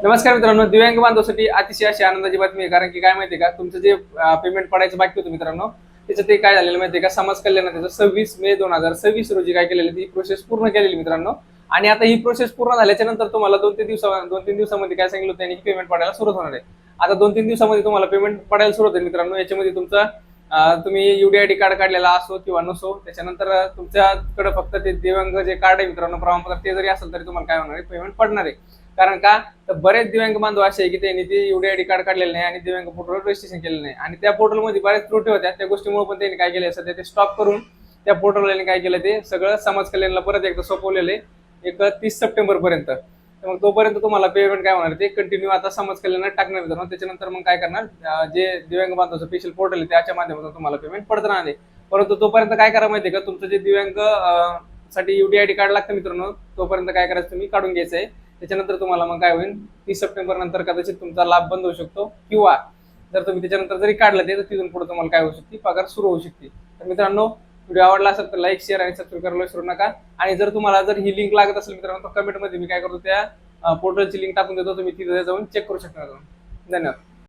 नमस्कार मित्रांनो, दिव्यांग बांधवासाठी अतिशय अशी आनंदाची बातमी आहे. कारण की काय माहितीये का, तुमचं जे पेमेंट पडायचं बाकी होतं मित्रांनो, त्याचं ते काय झालेलं माहितीये का, समाज कल्याणाचं 26 मे 2026 रोजी काय केलेलं, ती प्रोसेस पूर्ण केलेली मित्रांनो. आणि आता ही प्रोसेस पूर्ण झाल्याच्या नंतर तुम्हाला 2-3 दिवसामध्ये काय सांगितलं होतं त्यांनी, पेमेंट पडायला सुरुवात होणार आहे. आता 2-3 दिवसामध्ये तुम्हाला पेमेंट पडायला सुरुवात होईल मित्रांनो. याच्यामध्ये तुमचा तुम्ही UDID कार्ड काढलेला असो किंवा नसो, त्याच्यानंतर तुमच्याकडे फक्त ते दिव्यांग जे कार्ड आहे मित्रांनो, प्रमाणपत्र, ते जरी असेल तरी तुम्हाला काय होणार आहे, पेमेंट पडणार आहे. कारण का, तर बरेच दिव्यांग बांधव असे आहे की त्यांनी ते UDID कार्ड काढलेलं नाही आणि दिव्यांग पोर्टलवर रजिस्ट्रेशन केलेलं नाही, आणि त्या पोर्टलमध्ये बऱ्याच त्रुटी होत्या. त्या गोष्टीमुळे पण त्यांनी काय केलं, सध्या ते स्टॉप करून त्या पोर्टलवाल्यांनी काय केलं, ते सगळं समाज कल्याणला परत एकदा सोपवलेलं आहे, एक 30 सप्टेंबर पर्यंत. तर मग तोपर्यंत तुम्हाला पेमेंट काय होणार, ते कंटिन्यू आता समाज कल्याणात टाकणार मित्रांनो. त्याच्यानंतर मग काय करणार, जे दिव्यांग बांधवाचं स्पेशल पोर्टल आहे त्याच्या माध्यमातून तुम्हाला पेमेंट पडत राहणार आहे. परंतु तोपर्यंत काय करा माहिती का, तुमचं जे दिव्यांग साठी UDID कार्ड लागतं मित्रांनो, तोपर्यंत काय करायचं, तुम्ही काढून घ्यायचं आहे. त्याच्यानंतर तुम्हाला मग काय होईल, 30 सप्टेंबर नंतर कदाचित तुमचा लाभ बंद होऊ शकतो, किंवा जर तुम्ही त्याच्यानंतर जरी काढलं ते, तर तिथून पुढे तुम्हाला काय होऊ शकते, पगार सुरू होऊ शकते. तर मित्रांनो, व्हिडिओ आवडला असेल तर लाईक, शेअर आणि सबस्क्राईब करायला विसरू नका. आणि जर तुम्हाला जर ही लिंक लागत असेल मित्रांनो, तर कमेंटमध्ये मी काय करतो, त्या पोर्टलची लिंक टाकून देतो, तुम्ही तिथे जाऊन चेक करू शकता. धन्यवाद.